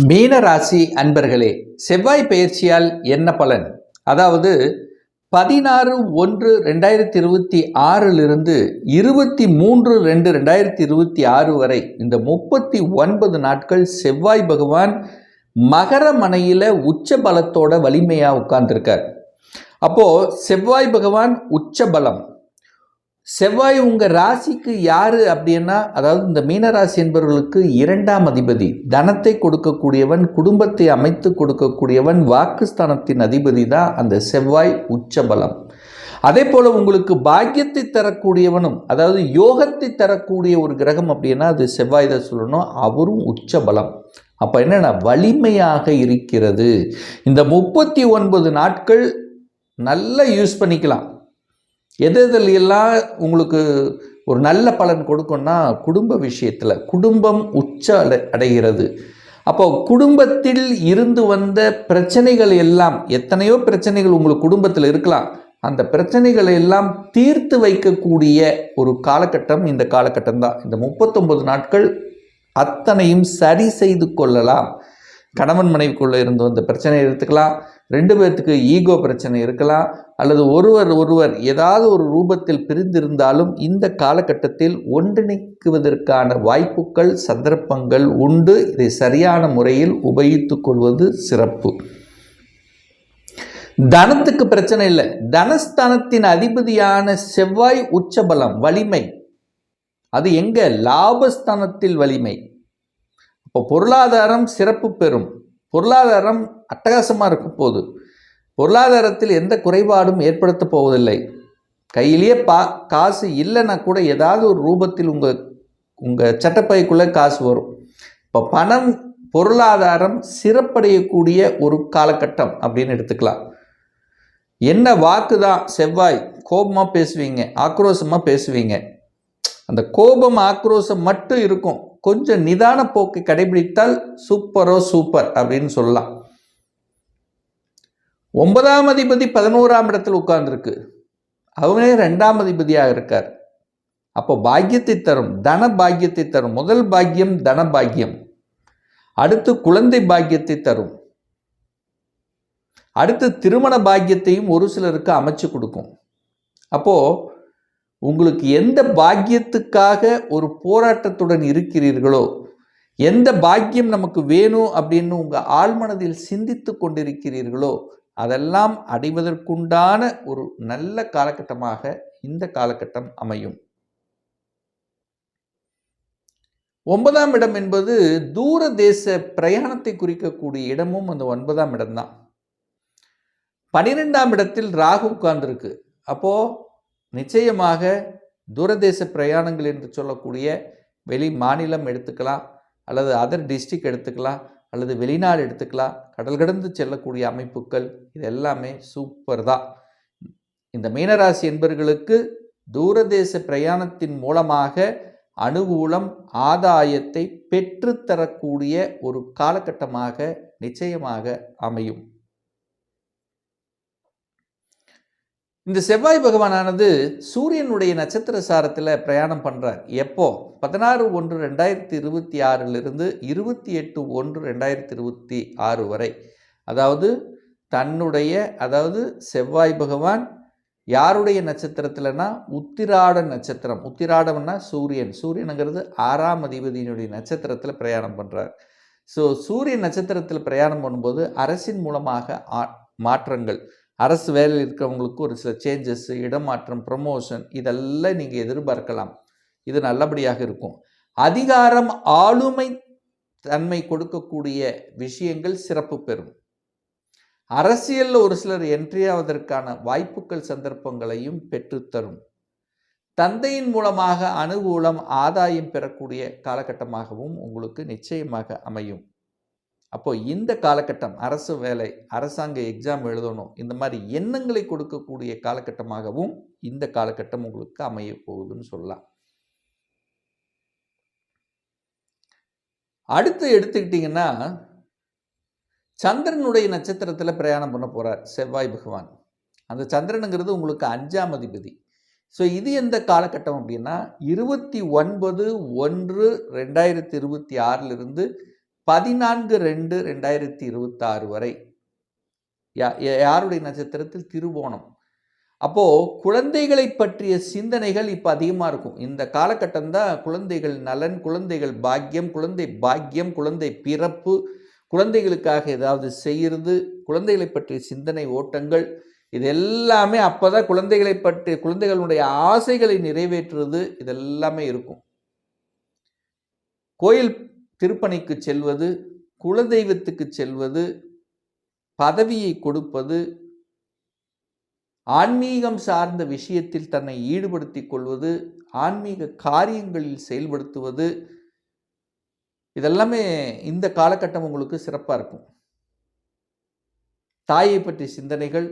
மீன ராசி அன்பர்களே, செவ்வாய் பெயர்ச்சியால் என்ன பலன்? அதாவது 16/1/2026 23/2/2026 வரை இந்த 39 நாட்கள் செவ்வாய் பகவான் மகர மனையில உச்ச பலத்தோட வலிமையா உட்கார்ந்துருக்கார். அப்போ செவ்வாய் பகவான் உச்ச பலம். செவ்வாய் உங்க ராசிக்கு யாரு அப்படின்னா, அதாவது இந்த மீனராசி என்பவர்களுக்கு 2ஆம் அதிபதி, தனத்தை கொடுக்கக்கூடியவன், குடும்பத்தை அமைத்து கொடுக்கக்கூடியவன், வாக்குஸ்தானத்தின் அதிபதி தான் அந்த செவ்வாய் உச்ச பலம். அதே போல உங்களுக்கு பாக்கியத்தை தரக்கூடியவனும், அதாவது யோகத்தை தரக்கூடிய ஒரு கிரகம் அப்படின்னா அது செவ்வாய் தான் சொல்லணும். அவரும் உச்ச பலம். அப்போ என்னன்னா வலிமையாக இருக்கிறது. இந்த 39 நாட்கள் நல்லா யூஸ் பண்ணிக்கலாம். எதெல்லாம் உங்களுக்கு ஒரு நல்ல பலன் கொடுக்கும்னா, குடும்ப விஷயத்தில் குடும்பம் உச்ச அடைகிறது. அப்போ குடும்பத்தில் இருந்து வந்த பிரச்சனைகள் எல்லாம், எத்தனையோ பிரச்சனைகள் உங்களுக்கு குடும்பத்தில் இருக்கலாம், அந்த பிரச்சனைகளை எல்லாம் தீர்த்து வைக்கக்கூடிய ஒரு காலகட்டம் இந்த காலகட்டம் தான். இந்த 39 நாட்கள் அத்தனையும் சரி செய்து கொள்ளலாம். கணவன் மனைவிக்குள்ளே இருந்து வந்த பிரச்சனை எடுத்துக்கலாம், 2 பேர்த்துக்கு ஈகோ பிரச்சனை இருக்கலாம், அல்லது ஒருவர் ஏதாவது ஒரு ரூபத்தில் பிரிந்திருந்தாலும் இந்த காலகட்டத்தில் ஒன்றிணைக்குவதற்கான வாய்ப்புகள், சந்தர்ப்பங்கள் உண்டு. இதை சரியான முறையில் உபயோகித்துக் கொள்வது சிறப்பு. தனத்துக்கு பிரச்சனை இல்லை. தனஸ்தானத்தின் அதிபதியான செவ்வாய் உச்சபலம், வலிமை. அது எங்க? லாபஸ்தானத்தில் வலிமை. இப்போ பொருளாதாரம் சிறப்பு பெறும். பொருளாதாரம் அட்டகாசமாக இருக்கும் போது பொருளாதாரத்தில் எந்த குறைபாடும் ஏற்படுத்த போவதில்லை. கையிலேயே காசு இல்லைன்னா கூட ஏதாவது ஒரு ரூபத்தில் உங்கள் சட்டப்பைக்குள்ளே காசு வரும். இப்போ பணம், பொருளாதாரம் சிறப்படையக்கூடிய ஒரு காலகட்டம் அப்படின்னு எடுத்துக்கலாம். என்ன வாக்கு தான் செவ்வாய், கோபமாக பேசுவீங்க, ஆக்ரோஷமாக பேசுவீங்க. அந்த கோபம் ஆக்ரோஷம் மட்டும் இருக்கும். கொஞ்சம் நிதான போக்கை கடைபிடித்தால் சூப்பர் அப்படின்னு சொல்லலாம். 9ஆம் அதிபதி 11ஆம் இடத்தில் உட்கார்ந்துருக்கு. அவங்களே 2ஆம் அதிபதியாக இருக்கார். அப்போ பாக்கியத்தை தரும், தன பாக்கியத்தை தரும். முதல் பாக்கியம் தன பாக்கியம், அடுத்து குழந்தை பாக்கியத்தை தரும், அடுத்து திருமண பாக்கியத்தையும் ஒரு சிலருக்கு அமைச்சு கொடுக்கும். அப்போ உங்களுக்கு எந்த பாக்கியத்துக்காக ஒரு போராட்டத்துடன் இருக்கிறீர்களோ, எந்த பாக்கியம் நமக்கு வேணும் அப்படின்னு உங்கள் ஆழ்மனதில் சிந்தித்து கொண்டிருக்கிறீர்களோ, அதெல்லாம் அடைவதற்குண்டான ஒரு நல்ல காலகட்டமாக இந்த காலகட்டம் அமையும். 9ஆம் இடம் என்பது தூர தேச பிரயாணத்தை குறிக்கக்கூடிய இடமும் அந்த 9ஆம் இடம்தான். 12ஆம் இடத்தில் ராகு உட்கார்ந்துருக்கு. அப்போ நிச்சயமாக தூரதேச பிரயாணங்கள் என்று சொல்லக்கூடிய வெளி மாநிலம் எடுத்துக்கலாம், அல்லது அதர் டிஸ்ட்ரிக்ட் எடுத்துக்கலாம், அல்லது வெளிநாடு எடுத்துக்கலாம், கடல் கடந்து செல்லக்கூடிய அமைப்புகள், இது எல்லாமே சூப்பர் தான். இந்த மீனராசி என்பவர்களுக்கு தூரதேச பிரயாணத்தின் மூலமாக அனுகூலம், ஆதாயத்தை பெற்றுத்தரக்கூடிய ஒரு காலகட்டமாக நிச்சயமாக அமையும். இந்த செவ்வாய் பகவானானது சூரியனுடைய நட்சத்திர சாரத்தில் பிரயாணம் பண்ணுறார். எப்போ? 16/1/2026 28/1/2026 வரை. அதாவது அதாவது செவ்வாய் பகவான் யாருடைய நட்சத்திரத்தில்னா உத்திராட நட்சத்திரம். உத்திராடம்னா சூரியனுங்கிறது 6ஆம் அதிபதியினுடைய நட்சத்திரத்தில் பிரயாணம் பண்ணுறார். ஸோ சூரியன் நட்சத்திரத்தில் பிரயாணம் பண்ணும்போது அரசின் மூலமாக மாற்றங்கள், அரசு வேலையில் இருக்கிறவங்களுக்கு ஒரு சில சேஞ்சஸ், இடமாற்றம், ப்ரமோஷன், இதெல்லாம் நீங்கள் எதிர்பார்க்கலாம். இது நல்லபடியாக இருக்கும். அதிகாரம், ஆளுமை தன்மை கொடுக்கக்கூடிய விஷயங்கள் சிறப்பு பெறும். அரசியலில் ஒரு சிலர் என்ட்ரி ஆவதற்கான வாய்ப்புகள், சந்தர்ப்பங்களையும் பெற்றுத்தரும். தந்தையின் மூலமாக அனுகூலம், ஆதாயம் பெறக்கூடிய காலகட்டமாகவும் உங்களுக்கு நிச்சயமாக அமையும். அப்போ இந்த காலகட்டம் அரசு வேலை, அரசாங்க எக்ஸாம் எழுதணும், இந்த மாதிரி எண்ணங்களை கொடுக்கக்கூடிய காலகட்டமாகவும் இந்த காலகட்டம் உங்களுக்கு அமைய போகுதுன்னு சொல்லலாம். அடுத்து எடுத்துக்கிட்டிங்கன்னா, சந்திரனுடைய நட்சத்திரத்தில் பிரயாணம் பண்ண போகிறார் செவ்வாய் பகவான். அந்த சந்திரனுங்கிறது உங்களுக்கு 5ஆம் அதிபதி. ஸோ இது எந்த காலகட்டம் அப்படின்னா 29/1/2026 14/2/2026 வரை யாருடைய நட்சத்திரத்தில்? திருவோணம். அப்போ குழந்தைகளை பற்றிய சிந்தனைகள் இப்ப அதிகமா இருக்கும். இந்த காலகட்டம் தான் குழந்தைகள் நலன், குழந்தைகள் பாக்கியம், குழந்தை பாக்கியம், குழந்தை பிறப்பு, குழந்தைகளுக்காக ஏதாவது செய்யறது, குழந்தைகளை பற்றிய சிந்தனை ஓட்டங்கள், இது எல்லாமே அப்பதான் குழந்தைகளை பற்றி குழந்தைகளுடைய ஆசைகளை நிறைவேற்றுறது, இதெல்லாமே இருக்கும். கோயில் திருப்பணிக்கு செல்வது, குலதெய்வத்துக்கு செல்வது, பதவியை கொடுப்பது, ஆன்மீகம் சார்ந்த விஷயத்தில் தன்னை ஈடுபடுத்திக் கொள்வது, ஆன்மீக காரியங்களில் செயல்படுத்துவது, இதெல்லாமே இந்த காலகட்டம் உங்களுக்கு சிறப்பாக இருக்கும். தாயை பற்றிய சிந்தனைகள்,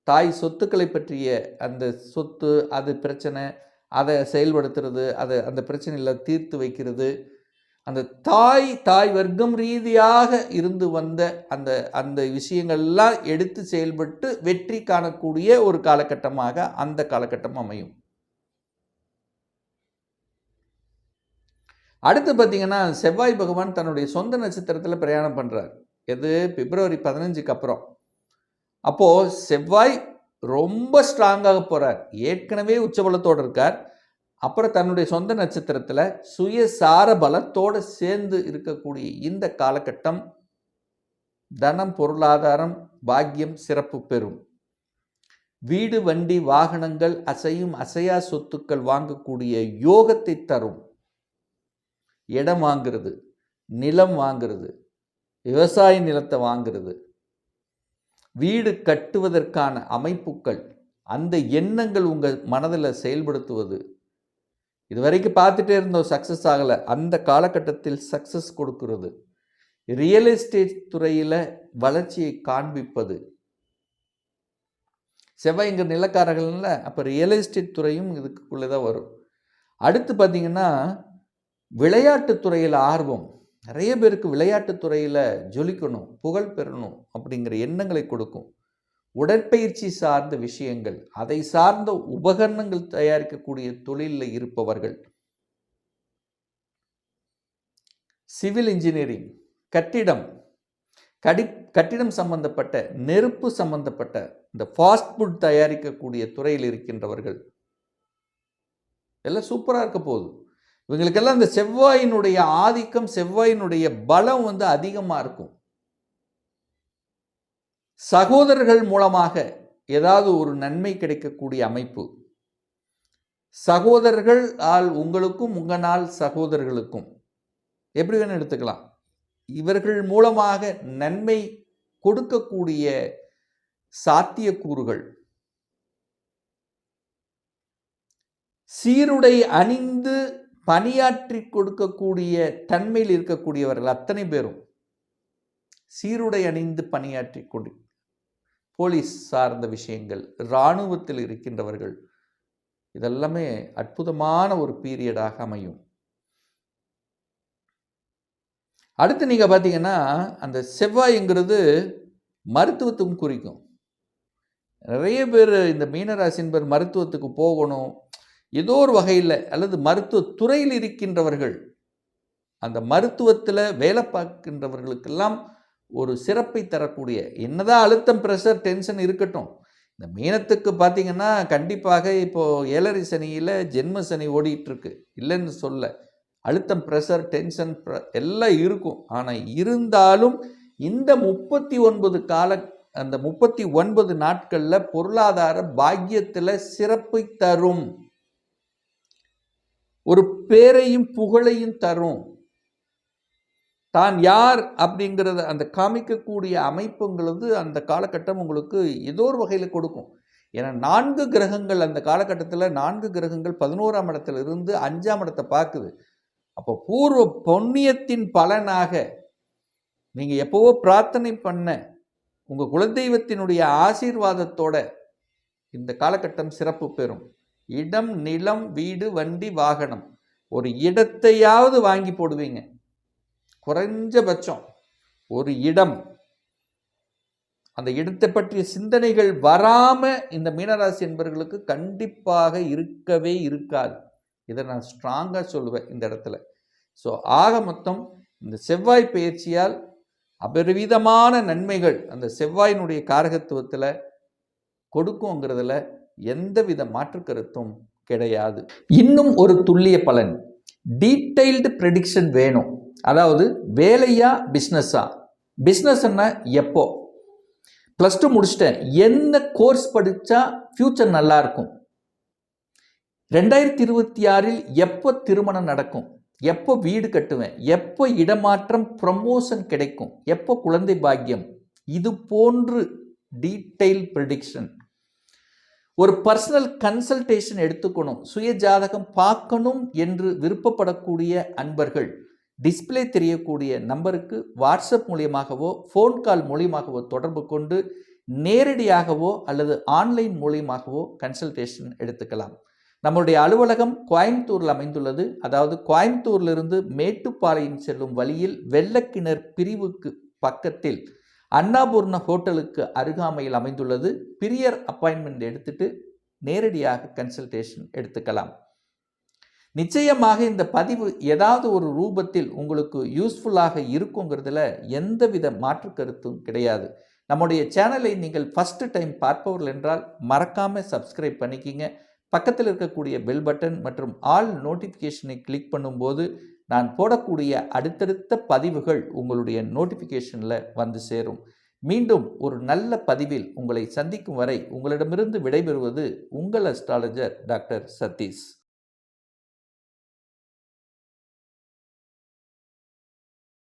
தாய் சொத்துக்களை பற்றிய அந்த சொத்து, அது பிரச்சனை, அதை செயல்படுத்துறது, அதை அந்த பிரச்சனையில் தீர்த்து வைக்கிறது, அந்த தாய் வர்க்கம் ரீதியாக இருந்து வந்த அந்த அந்த விஷயங்கள்லாம் எடுத்து செயல்பட்டு வெற்றி காணக்கூடிய ஒரு காலகட்டமாக அந்த காலகட்டம் அமையும். அடுத்து பார்த்தீங்கன்னா, செவ்வாய் பகவான் தன்னுடைய சொந்த நட்சத்திரத்தில் பிரயாணம் பண்ணுறார். எது? பிப்ரவரி 15க்கு அப்புறம். அப்போது செவ்வாய் ரொம்ப ஸ்ட்ராங்காக போகிறார். ஏற்கனவே உச்சபலத்தோடு இருக்கார். அப்புறம் தன்னுடைய சொந்த நட்சத்திரத்தில் சுயசார பலத்தோடு சேர்ந்து இருக்கக்கூடிய இந்த காலகட்டம் தனம், பொருளாதாரம், பாக்கியம் சிறப்பு பெறும். வீடு, வண்டி, வாகனங்கள், அசையும் அசையா சொத்துக்கள் வாங்கக்கூடிய யோகத்தை தரும். இடம் வாங்கிறது, நிலம் வாங்கிறது, விவசாய நிலத்தை வாங்கிறது, வீடு கட்டுவதற்கான அமைப்புகள், அந்த எண்ணங்கள் உங்கள் மனதில் செயல்படுத்துவது, இது வரைக்கும் பார்த்துட்டே இருந்தோம், சக்ஸஸ் ஆகலை, அந்த காலகட்டத்தில் சக்ஸஸ் கொடுக்கிறது. ரியல் எஸ்டேட் துறையில் வளர்ச்சியை காண்பிப்பது. செவ்வாய் இங்கே நிலக்காரர்கள்ல, அப்போ ரியல் எஸ்டேட் துறையும் இதுக்குள்ளே தான் வரும். அடுத்து பார்த்தீங்கன்னா, விளையாட்டுத் துறையில் ஆர்வம். நிறைய பேருக்கு விளையாட்டுத் துறையில் ஜொலிக்கணும், புகழ் பெறணும் அப்படிங்கிற எண்ணங்களை கொடுக்கும். உடற்பயிற்சி சார்ந்த விஷயங்கள், அதை சார்ந்த உபகரணங்கள் தயாரிக்கக்கூடிய தொழிலில் இருப்பவர்கள், சிவில் இன்ஜினியரிங், கட்டிடம் சம்பந்தப்பட்ட, நெருப்பு சம்பந்தப்பட்ட, இந்த ஃபாஸ்ட் ஃபுட் தயாரிக்கக்கூடிய துறையில் இருக்கின்றவர்கள் எல்லாம் சூப்பராக இருக்க போகுது. இவங்களுக்கெல்லாம் இந்த செவ்வாயினுடைய ஆதிக்கம், செவ்வாயினுடைய பலம் அதிகமாக இருக்கும். சகோதரர்கள் மூலமாக ஏதாவது ஒரு நன்மை கிடைக்கக்கூடிய அமைப்பு. சகோதரர்கள் ஆல் உங்களுக்கும், உங்களால் சகோதரர்களுக்கும், எப்படி வேணும் எடுத்துக்கலாம். இவர்கள் மூலமாக நன்மை கொடுக்கக்கூடிய சாத்தியக்கூறுகள். சீருடை அணிந்து பணியாற்றி கொடுக்கக்கூடிய தன்மையில் இருக்கக்கூடியவர்கள் அத்தனை பேரும் சீருடை அணிந்து பணியாற்றி கொண்டு, போலீஸ் சார்ந்த விஷயங்கள், இராணுவத்தில் இருக்கின்றவர்கள், இதெல்லாமே அற்புதமான ஒரு பீரியடாக அமையும். அடுத்து நீங்கள் பார்த்தீங்கன்னா, அந்த செவ்வாய்ங்கிறது மருத்துவத்துக்கும் குறிக்கும். நிறைய பேர் இந்த மீனராசின் பேர் மருத்துவத்துக்கு போகணும், ஏதோ ஒரு வகையில், அல்லது மருத்துவ துறையில் இருக்கின்றவர்கள், அந்த மருத்துவத்தில் வேலை பார்க்கின்றவர்களுக்கெல்லாம் ஒரு சிறப்பை தரக்கூடிய, என்னதான் அழுத்தம், ப்ரெஷர், டென்ஷன் இருக்கட்டும், இந்த மீனத்துக்கு பார்த்தீங்கன்னா கண்டிப்பாக இப்போது 7.5 சனியில் ஜென்ம சனி ஓடிட்டுருக்கு, இல்லைன்னு சொல்ல. அழுத்தம், ப்ரெஷர், டென்ஷன் எல்லாம் இருக்கும். ஆனால் இருந்தாலும் இந்த 39 நாட்களில் பொருளாதார பாக்கியத்தில் சிறப்பை தரும், ஒரு பேரையும் புகழையும் தரும். தான் யார் அப்படிங்கிறத அந்த காமிக்கக்கூடிய அமைப்புங்கிறது அந்த காலகட்டம் உங்களுக்கு ஏதோ ஒரு வகையில் கொடுக்கும். ஏன்னா 4 கிரகங்கள் அந்த காலகட்டத்தில் 4 கிரகங்கள் 11ஆம் இடத்துல இருந்து 5ஆம் இடத்தை பார்க்குது. அப்போ பூர்வ புண்ணியத்தின் பலனாக நீங்கள் எப்போவோ பிரார்த்தனை பண்ண உங்கள் குலதெய்வத்தினுடைய ஆசீர்வாதத்தோட இந்த காலகட்டம் சிறப்பு பெறும். இடம், நிலம், வீடு, வண்டி, வாகனம், ஒரு இடத்தையாவது வாங்கி போடுவீங்க. குறைஞ்சபட்சம் ஒரு இடம், அந்த இடத்தை பற்றிய சிந்தனைகள் வராமல் இந்த மீனராசி என்பவர்களுக்கு கண்டிப்பாக இருக்கவே இருக்காது. இதை நான் ஸ்ட்ராங்காக சொல்லுவேன் இந்த இடத்துல. ஸோ ஆக மொத்தம் இந்த செவ்வாய் பெயர்ச்சியால் அபரிவிதமான நன்மைகள் அந்த செவ்வாயினுடைய காரகத்துவத்தில் கொடுக்குங்கிறதுல எந்தவித மாற்று கருத்தும் கிடையாது. இன்னும் ஒரு துல்லிய பலன், டீடைல்டு ப்ரெடிக்ஷன் வேணும். அதாவது வேலையா பிஸ்னஸா, பிஸ்னஸ்ன்னா எப்போ, +2 முடிச்சிட்டேன், என்ன கோர்ஸ் படித்தா ஃபியூச்சர் நல்லா இருக்கும், 2026 எப்போ திருமணம் நடக்கும், எப்போ வீடு கட்டுவேன், எப்போ இடமாற்றம் ப்ரமோஷன் கிடைக்கும், எப்போ குழந்தை பாக்கியம், இது போன்று டீடைல் ப்ரெடிக்ஷன். ஒரு பர்சனல் கன்சல்டேஷன் எடுத்துக்கணும், சுய ஜாதகம் பார்க்கணும் என்று விருப்பப்படக்கூடிய அன்பர்கள் டிஸ்பிளே தெரியக்கூடிய நம்பருக்கு வாட்ஸ்அப் மூலியமாகவோ ஃபோன் கால் மூலியமாகவோ தொடர்பு கொண்டு நேரடியாகவோ அல்லது ஆன்லைன் மூலியமாகவோ கன்சல்டேஷன் எடுத்துக்கலாம். நம்முடைய அலுவலகம் கோயம்புத்தூரில் அமைந்துள்ளது. அதாவது கோயம்புத்தூரிலிருந்து மேட்டுப்பாளையம் செல்லும் வழியில் வெள்ளக்கிணர் பிரிவுக்கு பக்கத்தில் அன்னபூர்ணா ஹோட்டலுக்கு அருகாமையில் அமைந்துள்ளது. பிரியர் அப்பாயின்மெண்ட் எடுத்துட்டு நேரடியாக கன்சல்டேஷன் எடுத்துக்கலாம். நிச்சயமாக இந்த பதிவு ஏதாவது ஒரு ரூபத்தில் உங்களுக்கு யூஸ்ஃபுல்லாக இருக்குங்கிறதுல எந்தவித மாற்று கருத்தும் கிடையாது. நம்முடைய சேனலை நீங்கள் ஃபர்ஸ்ட் டைம் பார்ப்பவர்கள் என்றால் மறக்காமல் சப்ஸ்கிரைப் பண்ணிக்கிங்க. பக்கத்தில் இருக்கக்கூடிய பெல் பட்டன் மற்றும் ஆல் நோட்டிஃபிகேஷனை கிளிக் பண்ணும்போது நான் போடக்கூடிய அடுத்தடுத்த பதிவுகள் உங்களுடைய நோட்டிஃபிகேஷனில் வந்து சேரும். மீண்டும் ஒரு நல்ல பதிவில் உங்களை சந்திக்கும் வரை உங்களிடமிருந்து விடைபெறுவது உங்கள் அஸ்ட்ராலஜர் டாக்டர் சதீஷ்.